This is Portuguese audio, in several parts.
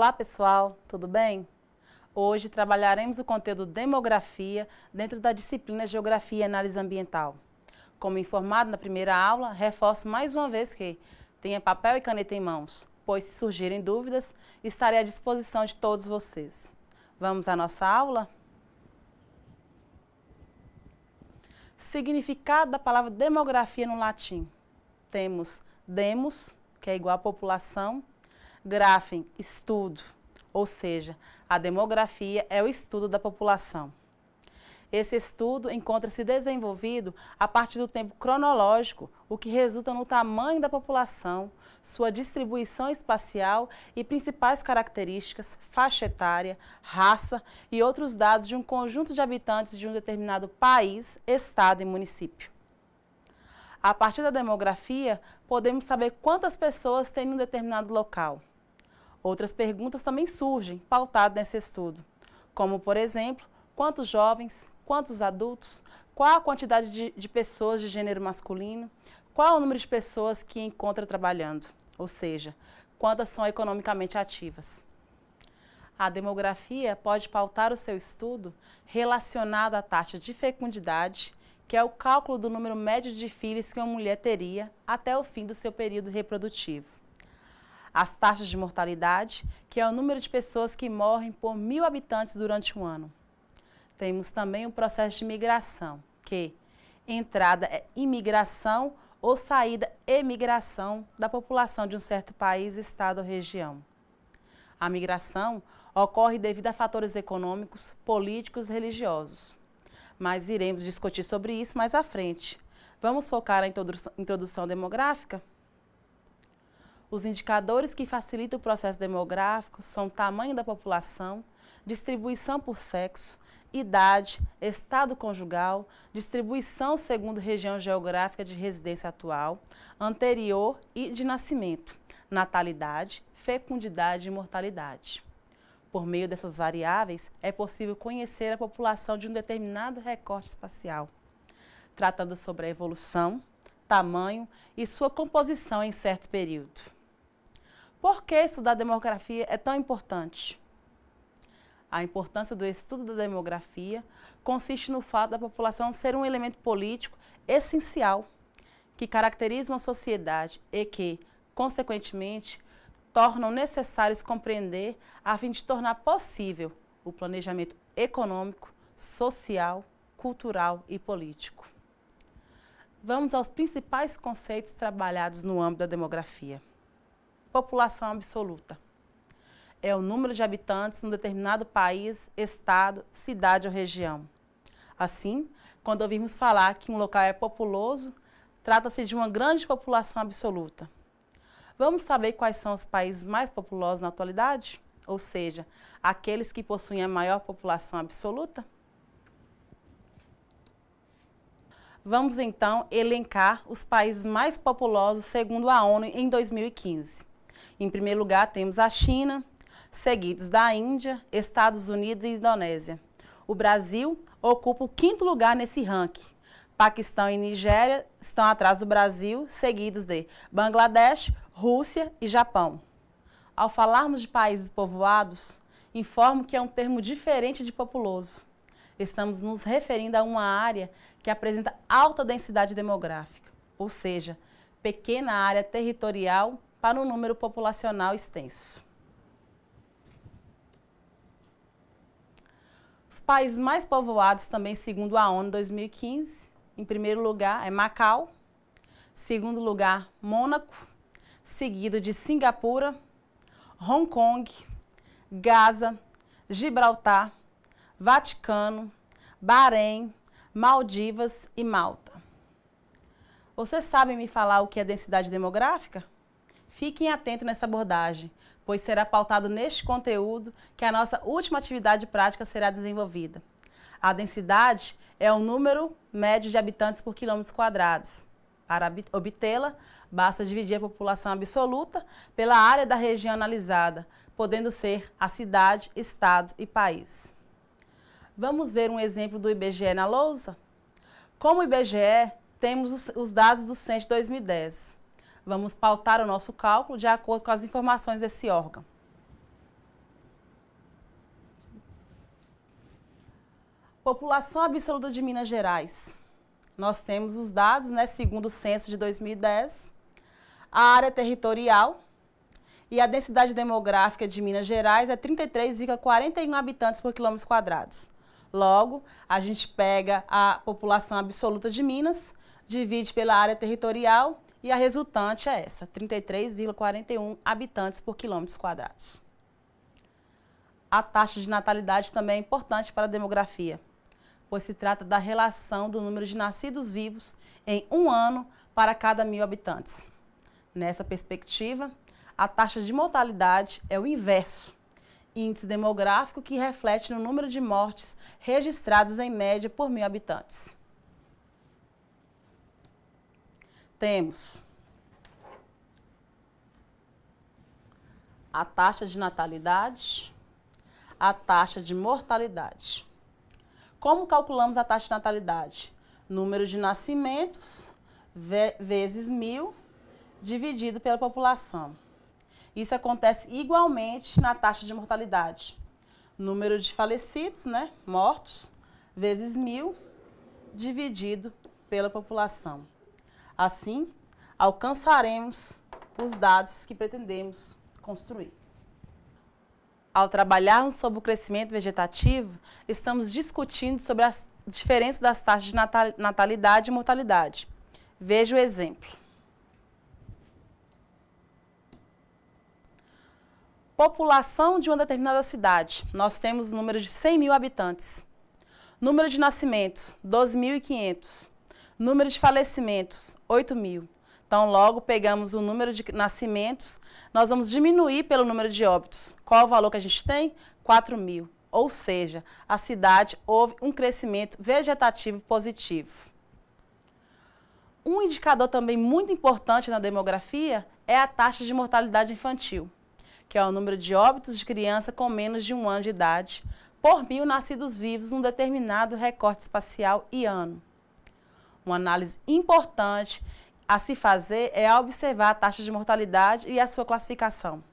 Olá pessoal, tudo bem? Hoje trabalharemos o conteúdo Demografia dentro da disciplina Geografia e Análise Ambiental. Como informado na primeira aula, reforço mais uma vez que tenha papel e caneta em mãos, pois se surgirem dúvidas, estarei à disposição de todos vocês. Vamos à nossa aula? Significado da palavra demografia no latim. Temos demos, que é igual a população, graphem, estudo, ou seja, a demografia é o estudo da população. Esse estudo encontra-se desenvolvido a partir do tempo cronológico, o que resulta no tamanho da população, sua distribuição espacial e principais características, faixa etária, raça e outros dados de um conjunto de habitantes de um determinado país, estado e município. A partir da demografia, podemos saber quantas pessoas tem em um determinado local. Outras perguntas também surgem, pautadas nesse estudo, como, por exemplo, quantos jovens, quantos adultos, qual a quantidade de pessoas de gênero masculino, qual o número de pessoas que encontra trabalhando, ou seja, quantas são economicamente ativas. A demografia pode pautar o seu estudo relacionado à taxa de fecundidade, que é o cálculo do número médio de filhos que uma mulher teria até o fim do seu período reprodutivo. As taxas de mortalidade, que é o número de pessoas que morrem por 1.000 habitantes durante um ano. Temos também o processo de migração, que entrada é imigração ou saída emigração da população de um certo país, estado ou região. A migração ocorre devido a fatores econômicos, políticos e religiosos. Mas iremos discutir sobre isso mais à frente. Vamos focar na introdução demográfica? Os indicadores que facilitam o processo demográfico são o tamanho da população, distribuição por sexo, idade, estado conjugal, distribuição segundo região geográfica de residência atual, anterior e de nascimento, natalidade, fecundidade e mortalidade. Por meio dessas variáveis, é possível conhecer a população de um determinado recorte espacial, tratando sobre a evolução, tamanho e sua composição em certo período. Por que estudar demografia é tão importante? A importância do estudo da demografia consiste no fato da população ser um elemento político essencial, que caracteriza uma sociedade e que, consequentemente, tornam necessários compreender a fim de tornar possível o planejamento econômico, social, cultural e político. Vamos aos principais conceitos trabalhados no âmbito da demografia. População absoluta. É o número de habitantes num determinado país, estado, cidade ou região. Assim, quando ouvirmos falar que um local é populoso, trata-se de uma grande população absoluta. Vamos saber quais são os países mais populosos na atualidade? Ou seja, aqueles que possuem a maior população absoluta? Vamos então elencar os países mais populosos segundo a ONU em 2015. Em primeiro lugar temos a China, seguidos da Índia, Estados Unidos e Indonésia. O Brasil ocupa o 5º lugar nesse ranking. Paquistão e Nigéria estão atrás do Brasil, seguidos de Bangladesh, Rússia e Japão. Ao falarmos de países povoados, informo que é um termo diferente de populoso. Estamos nos referindo a uma área que apresenta alta densidade demográfica, ou seja, pequena área territorial para um número populacional extenso. Os países mais povoados também segundo a ONU 2015, em primeiro lugar é Macau, segundo lugar Mônaco, seguido de Singapura, Hong Kong, Gaza, Gibraltar, Vaticano, Bahrein, Maldivas e Malta. Vocês sabem me falar o que é densidade demográfica? Fiquem atentos nessa abordagem, pois será pautado neste conteúdo que a nossa última atividade prática será desenvolvida. A densidade é o número médio de habitantes por quilômetros quadrados. Para obtê-la, basta dividir a população absoluta pela área da região analisada, podendo ser a cidade, estado e país. Vamos ver um exemplo do IBGE na lousa? Como o IBGE, temos os dados do Censo de 2010. Vamos pautar o nosso cálculo de acordo com as informações desse órgão. População absoluta de Minas Gerais. Nós temos os dados, né, segundo o censo de 2010, a área territorial e a densidade demográfica de Minas Gerais é 33,41 habitantes por quilômetros quadrados. Logo, a gente pega a população absoluta de Minas, divide pela área territorial e a resultante é essa, 33,41 habitantes por quilômetros quadrados. A taxa de natalidade também é importante para a demografia, pois se trata da relação do número de nascidos vivos em um ano para cada 1.000 habitantes. Nessa perspectiva, a taxa de mortalidade é o inverso, índice demográfico que reflete no número de mortes registradas em média por 1.000 habitantes. Temos a taxa de natalidade, a taxa de mortalidade. Como calculamos a taxa de natalidade? Número de nascimentos vezes 1.000 dividido pela população. Isso acontece igualmente na taxa de mortalidade. Número de falecidos, né, mortos, vezes 1.000 dividido pela população. Assim, alcançaremos os dados que pretendemos construir. Ao trabalharmos sobre o crescimento vegetativo, estamos discutindo sobre as diferenças das taxas de natalidade e mortalidade. Veja o exemplo. População de uma determinada cidade. Nós temos o número de 100.000 habitantes. Número de nascimentos, 12.500. Número de falecimentos, 8.000. Então, logo pegamos o número de nascimentos, nós vamos diminuir pelo número de óbitos. Qual é o valor que a gente tem? 4.000. Ou seja, a cidade houve um crescimento vegetativo positivo. Um indicador também muito importante na demografia é a taxa de mortalidade infantil, que é o número de óbitos de criança com menos de 1 ano de idade por 1.000 nascidos vivos num determinado recorte espacial e ano. Uma análise importante a se fazer é observar a taxa de mortalidade e a sua classificação.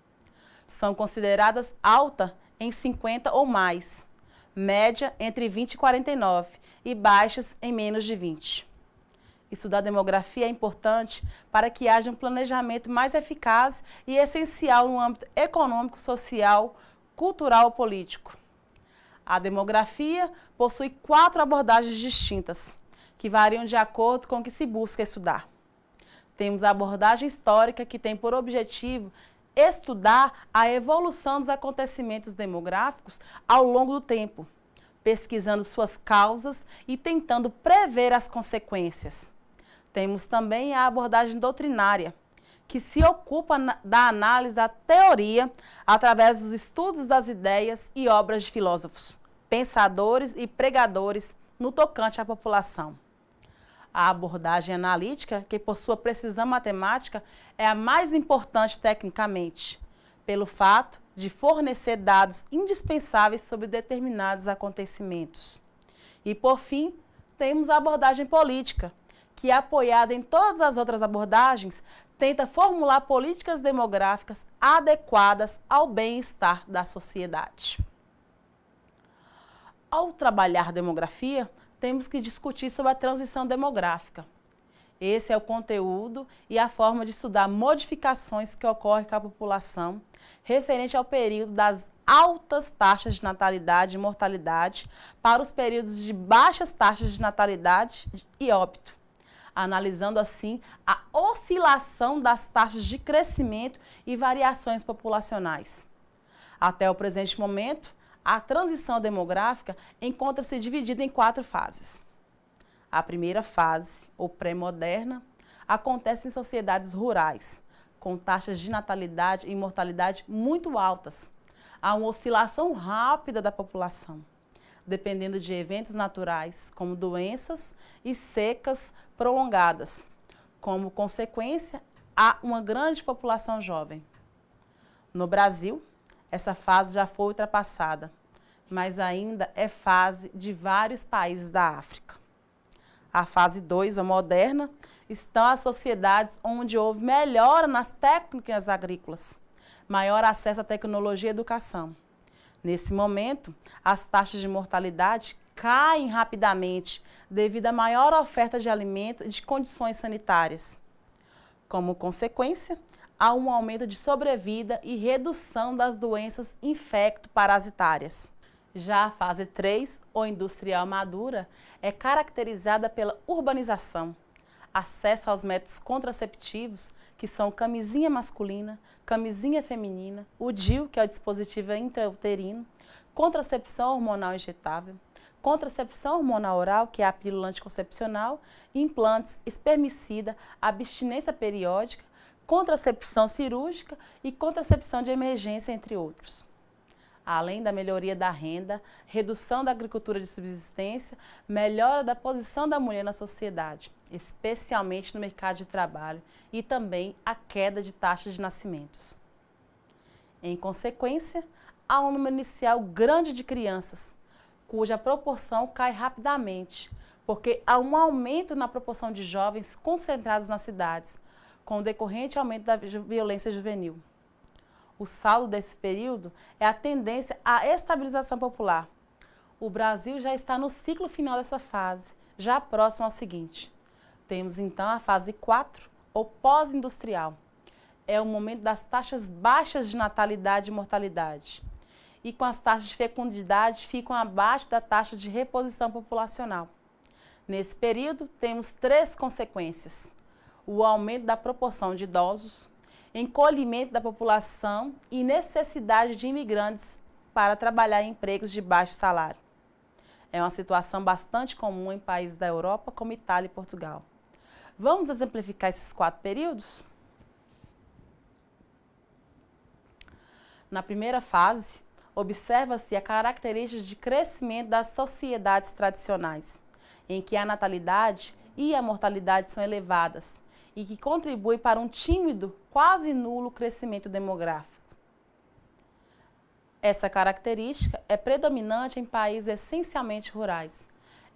São consideradas alta em 50 ou mais, média entre 20 e 49 e baixas em menos de 20. Estudar demografia é importante para que haja um planejamento mais eficaz e essencial no âmbito econômico, social, cultural ou político. A demografia possui 4 abordagens distintas, que variam de acordo com o que se busca estudar. Temos a abordagem histórica, que tem por objetivo estudar a evolução dos acontecimentos demográficos ao longo do tempo, pesquisando suas causas e tentando prever as consequências. Temos também a abordagem doutrinária, que se ocupa da análise da teoria através dos estudos das ideias e obras de filósofos, pensadores e pregadores no tocante à população. A abordagem analítica, que por sua precisão matemática é a mais importante tecnicamente, pelo fato de fornecer dados indispensáveis sobre determinados acontecimentos. E, por fim, temos a abordagem política, que, apoiada em todas as outras abordagens, tenta formular políticas demográficas adequadas ao bem-estar da sociedade. Ao trabalhar demografia, temos que discutir sobre a transição demográfica. Esse é o conteúdo e a forma de estudar modificações que ocorrem com a população referente ao período das altas taxas de natalidade e mortalidade para os períodos de baixas taxas de natalidade e óbito, analisando assim a oscilação das taxas de crescimento e variações populacionais. Até o presente momento, a transição demográfica encontra-se dividida em 4 fases. A primeira fase, ou pré-moderna, acontece em sociedades rurais, com taxas de natalidade e mortalidade muito altas. Há uma oscilação rápida da população, dependendo de eventos naturais, como doenças e secas prolongadas. Como consequência, há uma grande população jovem. No Brasil, essa fase já foi ultrapassada, mas ainda é fase de vários países da África. A fase 2, a moderna, estão as sociedades onde houve melhora nas técnicas agrícolas, maior acesso à tecnologia e educação. Nesse momento, as taxas de mortalidade caem rapidamente devido à maior oferta de alimento e de condições sanitárias. Como consequência, há um aumento de sobrevida e redução das doenças infecto-parasitárias. Já a fase 3, ou industrial madura, é caracterizada pela urbanização, acesso aos métodos contraceptivos, que são camisinha masculina, camisinha feminina, o DIU, que é o dispositivo intrauterino, contracepção hormonal injetável, contracepção hormonal oral, que é a pílula anticoncepcional, implantes, espermicida, abstinência periódica, contracepção cirúrgica e contracepção de emergência, entre outros. Além da melhoria da renda, redução da agricultura de subsistência, melhora da posição da mulher na sociedade, especialmente no mercado de trabalho, e também a queda de taxas de nascimentos. Em consequência, há um número inicial grande de crianças, cuja proporção cai rapidamente, porque há um aumento na proporção de jovens concentrados nas cidades, com o decorrente aumento da violência juvenil. O saldo desse período é a tendência à estabilização popular. O Brasil já está no ciclo final dessa fase, já próximo ao seguinte. Temos então a fase 4, ou pós-industrial. É o momento das taxas baixas de natalidade e mortalidade. E com as taxas de fecundidade ficam abaixo da taxa de reposição populacional. Nesse período, temos 3 consequências: o aumento da proporção de idosos, encolhimento da população e necessidade de imigrantes para trabalhar em empregos de baixo salário. É uma situação bastante comum em países da Europa, como Itália e Portugal. Vamos exemplificar esses 4 períodos? Na primeira fase, observa-se a característica de crescimento das sociedades tradicionais, em que a natalidade e a mortalidade são elevadas e que contribui para um tímido, quase nulo crescimento demográfico. Essa característica é predominante em países essencialmente rurais,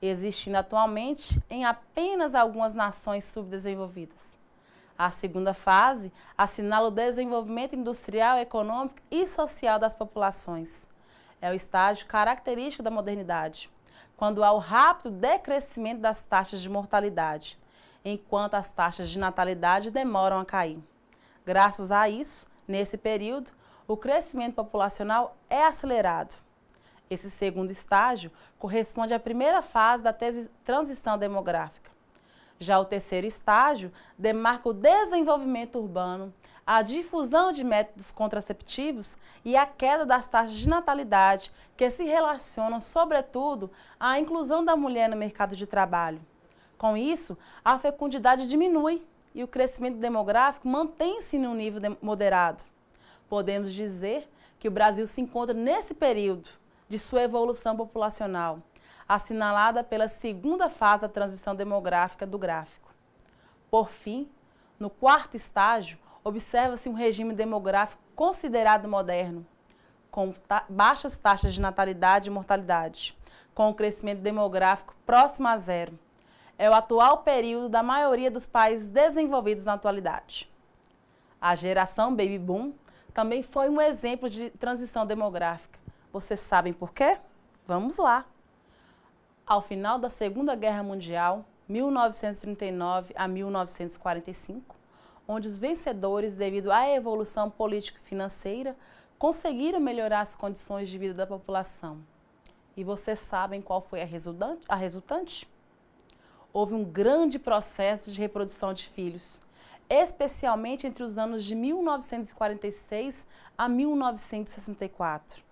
existindo atualmente em apenas algumas nações subdesenvolvidas. A segunda fase assinala o desenvolvimento industrial, econômico e social das populações. É o estágio característico da modernidade, quando há o rápido decrescimento das taxas de mortalidade, enquanto as taxas de natalidade demoram a cair. Graças a isso, nesse período, o crescimento populacional é acelerado. Esse segundo estágio corresponde à primeira fase da transição demográfica. Já o terceiro estágio demarca o desenvolvimento urbano, a difusão de métodos contraceptivos e a queda das taxas de natalidade, que se relacionam, sobretudo, à inclusão da mulher no mercado de trabalho. Com isso, a fecundidade diminui e o crescimento demográfico mantém-se em um nível moderado. Podemos dizer que o Brasil se encontra nesse período de sua evolução populacional, assinalada pela segunda fase da transição demográfica do gráfico. Por fim, no quarto estágio, observa-se um regime demográfico considerado moderno, com baixas taxas de natalidade e mortalidade, com o crescimento demográfico próximo a zero. É o atual período da maioria dos países desenvolvidos na atualidade. A geração Baby Boom também foi um exemplo de transição demográfica. Vocês sabem por quê? Vamos lá! Ao final da Segunda Guerra Mundial, 1939 a 1945, onde os vencedores, devido à evolução político-financeira, conseguiram melhorar as condições de vida da população. E vocês sabem qual foi a resultante? Houve um grande processo de reprodução de filhos, especialmente entre os anos de 1946 a 1964.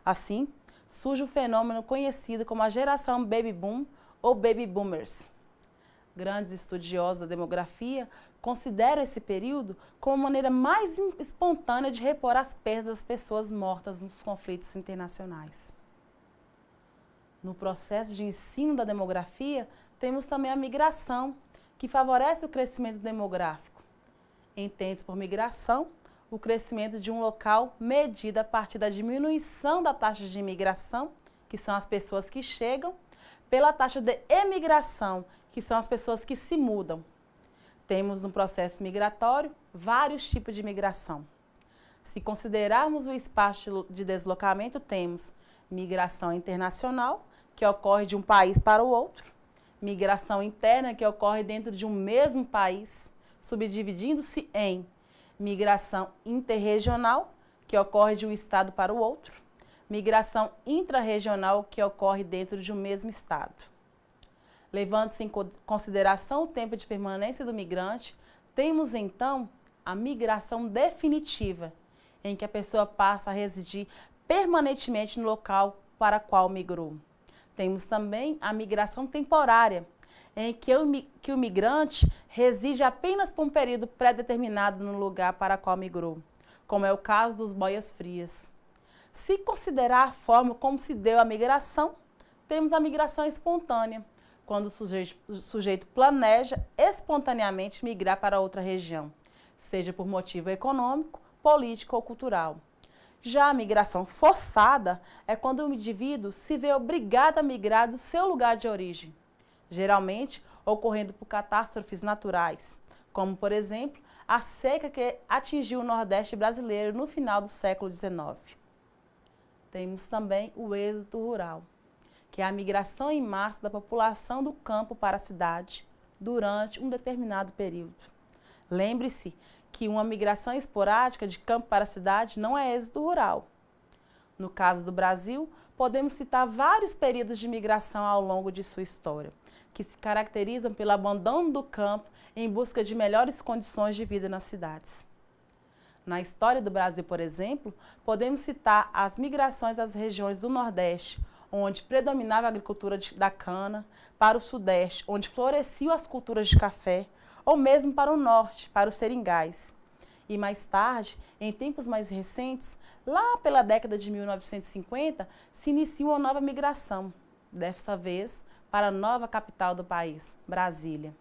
Assim, surge o fenômeno conhecido como a geração Baby Boom ou Baby Boomers. Grandes estudiosos da demografia consideram esse período como a maneira mais espontânea de repor as perdas das pessoas mortas nos conflitos internacionais. No processo de ensino da demografia, temos também a migração, que favorece o crescimento demográfico. Entende-se por migração o crescimento de um local medido a partir da diminuição da taxa de imigração, que são as pessoas que chegam, pela taxa de emigração, que são as pessoas que se mudam. Temos no processo migratório vários tipos de migração. Se considerarmos o espaço de deslocamento, temos migração internacional, que ocorre de um país para o outro. Migração interna, que ocorre dentro de um mesmo país, subdividindo-se em migração interregional, que ocorre de um estado para o outro. Migração intrarregional, que ocorre dentro de um mesmo estado. Levando-se em consideração o tempo de permanência do migrante, temos então a migração definitiva, em que a pessoa passa a residir permanentemente no local para qual migrou. Temos também a migração temporária, em que o migrante reside apenas por um período pré-determinado no lugar para qual migrou, como é o caso dos boias-frias. Se considerar a forma como se deu a migração, temos a migração espontânea, quando o sujeito planeja espontaneamente migrar para outra região, seja por motivo econômico, político ou cultural. Já a migração forçada é quando o indivíduo se vê obrigado a migrar do seu lugar de origem, geralmente ocorrendo por catástrofes naturais, como, por exemplo, a seca que atingiu o Nordeste brasileiro no final do século XIX. Temos também o êxodo rural, que é a migração em massa da população do campo para a cidade durante um determinado período. Lembre-se que uma migração esporádica de campo para a cidade não é êxodo rural. No caso do Brasil, podemos citar vários períodos de migração ao longo de sua história, que se caracterizam pelo abandono do campo em busca de melhores condições de vida nas cidades. Na história do Brasil, por exemplo, podemos citar as migrações das regiões do Nordeste, onde predominava a agricultura da cana, para o Sudeste, onde floresciam as culturas de café, ou mesmo para o Norte, para os seringais. E mais tarde, em tempos mais recentes, lá pela década de 1950, se inicia uma nova migração, dessa vez para a nova capital do país, Brasília.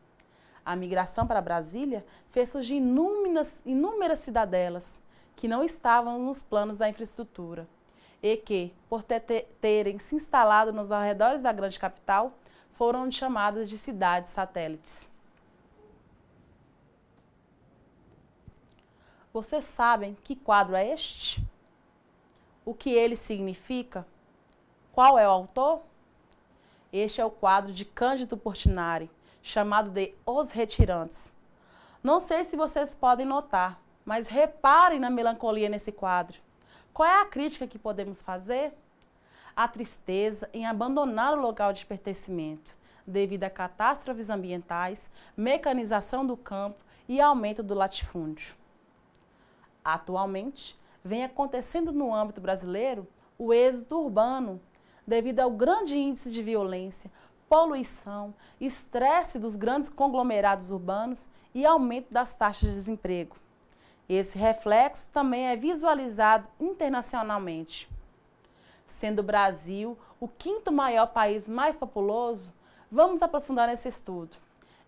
A migração para Brasília fez surgir inúmeras cidadelas que não estavam nos planos da infraestrutura e que, por terem se instalado nos arredores da grande capital, foram chamadas de cidades satélites. Vocês sabem que quadro é este? O que ele significa? Qual é o autor? Este é o quadro de Cândido Portinari, chamado de Os Retirantes. Não sei se vocês podem notar, mas reparem na melancolia nesse quadro. Qual é a crítica que podemos fazer? A tristeza em abandonar o local de pertencimento, devido a catástrofes ambientais, mecanização do campo e aumento do latifúndio. Atualmente, vem acontecendo no âmbito brasileiro o êxodo urbano, devido ao grande índice de violência, poluição, estresse dos grandes conglomerados urbanos e aumento das taxas de desemprego. Esse reflexo também é visualizado internacionalmente. Sendo o Brasil o quinto maior país mais populoso, vamos aprofundar nesse estudo.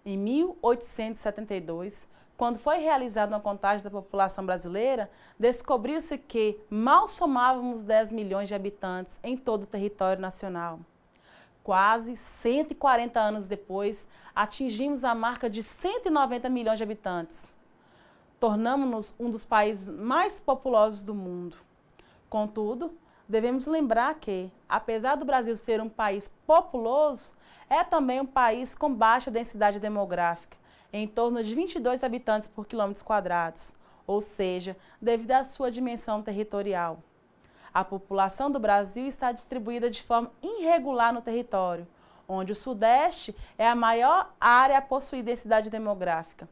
Em 1872, quando foi realizada uma contagem da população brasileira, descobriu-se que mal somávamos 10 milhões de habitantes em todo o território nacional. Quase 140 anos depois, atingimos a marca de 190 milhões de habitantes. Tornamos-nos um dos países mais populosos do mundo. Contudo, devemos lembrar que, apesar do Brasil ser um país populoso, é também um país com baixa densidade demográfica, em torno de 22 habitantes por quilômetros quadrados, ou seja, devido à sua dimensão territorial. A população do Brasil está distribuída de forma irregular no território, onde o Sudeste é a maior área a possuir densidade demográfica.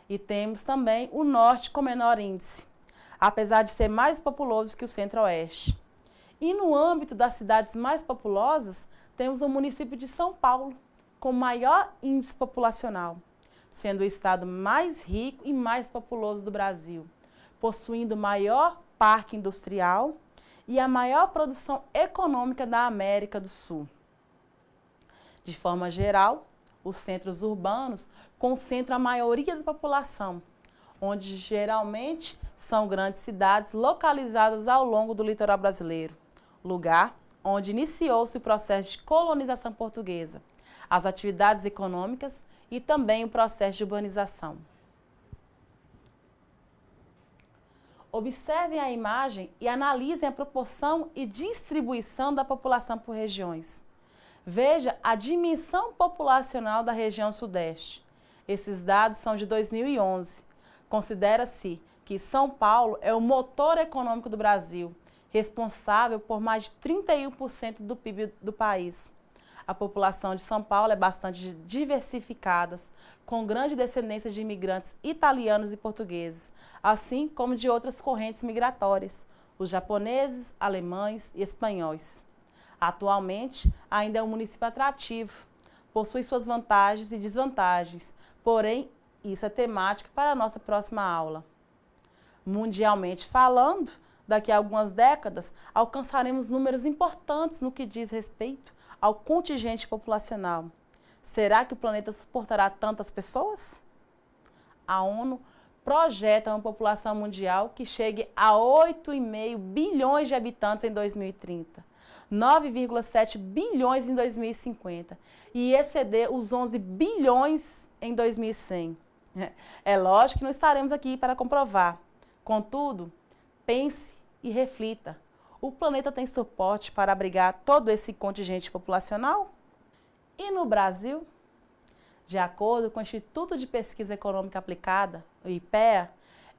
E temos também o Norte com menor índice, apesar de ser mais populoso que o Centro-Oeste. E no âmbito das cidades mais populosas, temos o município de São Paulo, com maior índice populacional, sendo o estado mais rico e mais populoso do Brasil, possuindo o maior parque industrial e a maior produção econômica da América do Sul. De forma geral, os centros urbanos concentram a maioria da população, onde geralmente são grandes cidades localizadas ao longo do litoral brasileiro, lugar onde iniciou-se o processo de colonização portuguesa, as atividades econômicas e também o processo de urbanização. Observem a imagem e analisem a proporção e distribuição da população por regiões. Veja a dimensão populacional da região Sudeste. Esses dados são de 2011. Considera-se que São Paulo é o motor econômico do Brasil, responsável por mais de 31% do PIB do país. A população de São Paulo é bastante diversificada, com grande descendência de imigrantes italianos e portugueses, assim como de outras correntes migratórias, os japoneses, alemães e espanhóis. Atualmente, ainda é um município atrativo, possui suas vantagens e desvantagens, porém, isso é temática para a nossa próxima aula. Mundialmente falando, daqui a algumas décadas, alcançaremos números importantes no que diz respeito ao contingente populacional. Será que o planeta suportará tantas pessoas? A ONU projeta uma população mundial que chegue a 8,5 bilhões de habitantes em 2030, 9,7 bilhões em 2050 e exceder os 11 bilhões em 2100. É lógico que não estaremos aqui para comprovar. Contudo, pense e reflita. O planeta tem suporte para abrigar todo esse contingente populacional? E no Brasil? De acordo com o Instituto de Pesquisa Econômica Aplicada, o IPEA,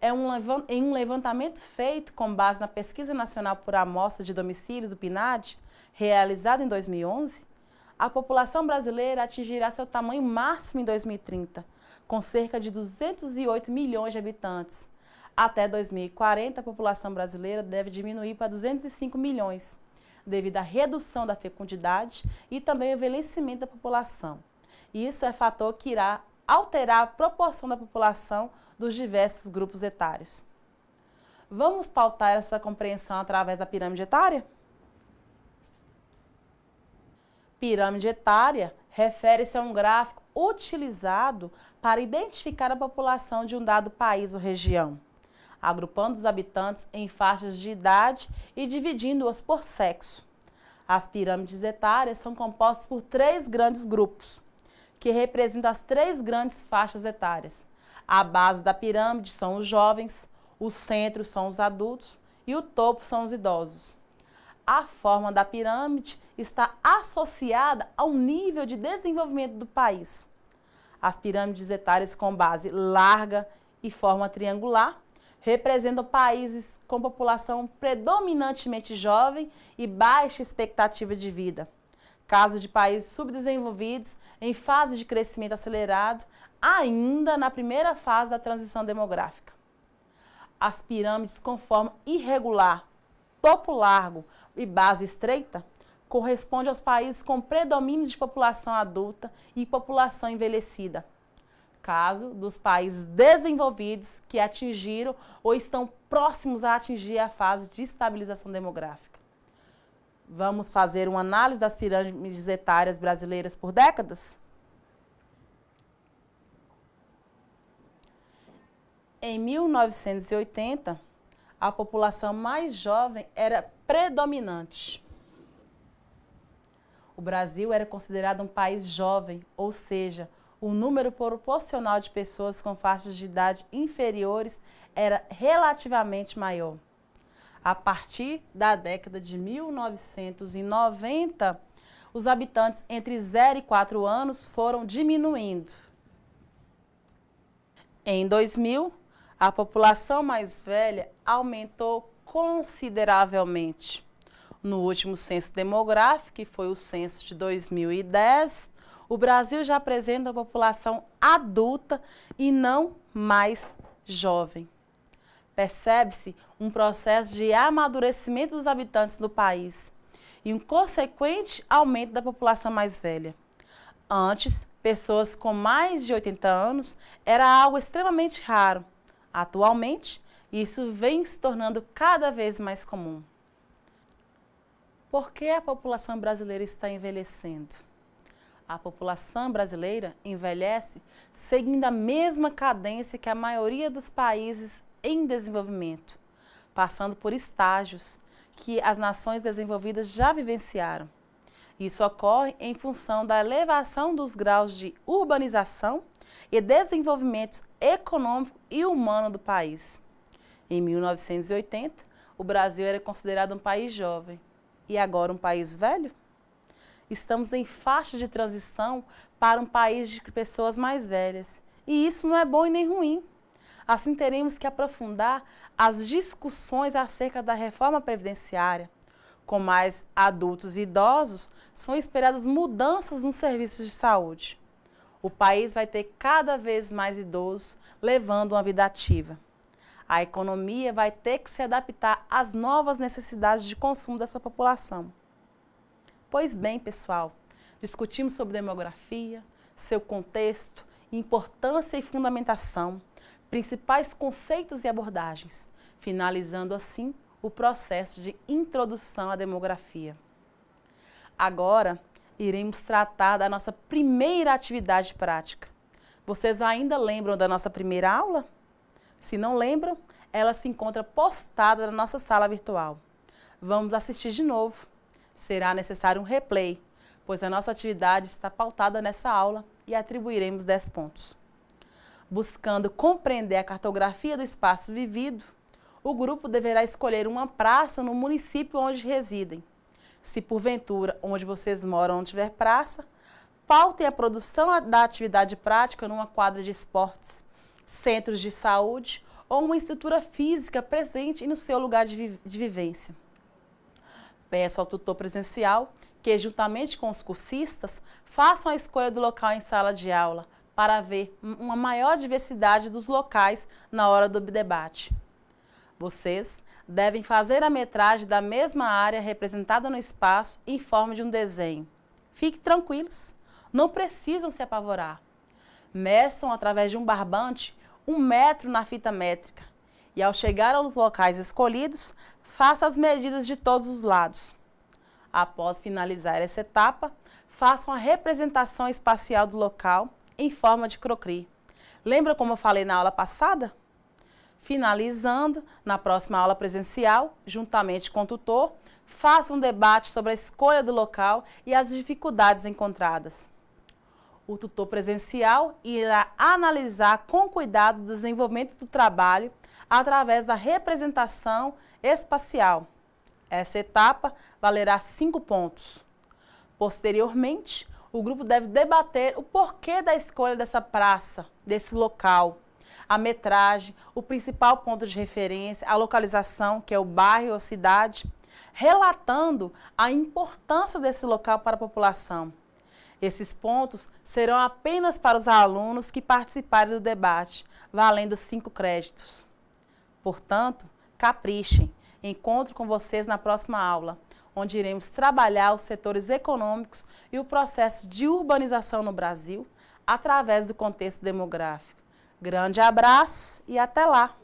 em um levantamento feito com base na Pesquisa Nacional por Amostra de Domicílios, o PNAD, realizado em 2011, a população brasileira atingirá seu tamanho máximo em 2030, com cerca de 208 milhões de habitantes. Até 2040, a população brasileira deve diminuir para 205 milhões, devido à redução da fecundidade e também ao envelhecimento da população. Isso é fator que irá alterar a proporção da população dos diversos grupos etários. Vamos pautar essa compreensão através da pirâmide etária? Pirâmide etária refere-se a um gráfico utilizado para identificar a população de um dado país ou região, agrupando os habitantes em faixas de idade e dividindo-os por sexo. As pirâmides etárias são compostas por 3 grandes grupos, que representam as 3 grandes faixas etárias. A base da pirâmide são os jovens, o centro são os adultos e o topo são os idosos. A forma da pirâmide está associada ao nível de desenvolvimento do país. As pirâmides etárias com base larga e forma triangular representam países com população predominantemente jovem e baixa expectativa de vida. Caso de países subdesenvolvidos em fase de crescimento acelerado, ainda na primeira fase da transição demográfica. As pirâmides com forma irregular, topo largo e base estreita correspondem aos países com predomínio de população adulta e população envelhecida. Caso dos países desenvolvidos que atingiram ou estão próximos a atingir a fase de estabilização demográfica. Vamos fazer uma análise das pirâmides etárias brasileiras por décadas? Em 1980, a população mais jovem era predominante. O Brasil era considerado um país jovem, ou seja, o número proporcional de pessoas com faixas de idade inferiores era relativamente maior. A partir da década de 1990, os habitantes entre 0 e 4 anos foram diminuindo. Em 2000, a população mais velha aumentou consideravelmente. No último censo demográfico, que foi o censo de 2010, o Brasil já apresenta uma população adulta e não mais jovem. Percebe-se um processo de amadurecimento dos habitantes do país e um consequente aumento da população mais velha. Antes, pessoas com mais de 80 anos era algo extremamente raro. Atualmente, isso vem se tornando cada vez mais comum. Por que a população brasileira está envelhecendo? A população brasileira envelhece seguindo a mesma cadência que a maioria dos países em desenvolvimento, passando por estágios que as nações desenvolvidas já vivenciaram. Isso ocorre em função da elevação dos graus de urbanização e desenvolvimento econômico e humano do país. Em 1980, o Brasil era considerado um país jovem. E agora um país velho? estamos em faixa de transição para um país de pessoas mais velhas. E isso não é bom e nem ruim. Assim, teremos que aprofundar as discussões acerca da reforma previdenciária. Com mais adultos e idosos, são esperadas mudanças nos serviços de saúde. O país vai ter cada vez mais idosos levando uma vida ativa. A economia vai ter que se adaptar às novas necessidades de consumo dessa população. Pois bem, pessoal, discutimos sobre demografia, seu contexto, importância e fundamentação, principais conceitos e abordagens, finalizando assim o processo de introdução à demografia. Agora, iremos tratar da nossa primeira atividade prática. Vocês ainda lembram da nossa primeira aula? Se não lembram, ela se encontra postada na nossa sala virtual. Vamos assistir de novo. Será necessário um replay, pois a nossa atividade está pautada nessa aula e atribuiremos 10 pontos. Buscando compreender a cartografia do espaço vivido, o grupo deverá escolher uma praça no município onde residem. Se porventura onde vocês moram não tiver praça, pautem a produção da atividade prática numa quadra de esportes, centros de saúde ou uma estrutura física presente no seu lugar de vivência. Peço ao tutor presencial que, juntamente com os cursistas, façam a escolha do local em sala de aula para haver uma maior diversidade dos locais na hora do debate. Vocês devem fazer a metragem da mesma área representada no espaço em forma de um desenho. Fiquem tranquilos, não precisam se apavorar. Meçam através de um barbante 1 metro na fita métrica e, ao chegar aos locais escolhidos, faça as medidas de todos os lados. Após finalizar essa etapa, façam a representação espacial do local em forma de croquis. Lembra como eu falei na aula passada? Finalizando, na próxima aula presencial, juntamente com o tutor, faça um debate sobre a escolha do local e as dificuldades encontradas. O tutor presencial irá analisar com cuidado o desenvolvimento do trabalho através da representação espacial. Essa etapa valerá 5 pontos. Posteriormente, o grupo deve debater o porquê da escolha dessa praça, desse local, a metragem, o principal ponto de referência, a localização, que é o bairro ou cidade, relatando a importância desse local para a população. Esses pontos serão apenas para os alunos que participarem do debate, valendo 5 créditos. Portanto, caprichem. Encontro com vocês na próxima aula, onde iremos trabalhar os setores econômicos e o processo de urbanização no Brasil através do contexto demográfico. Grande abraço e até lá!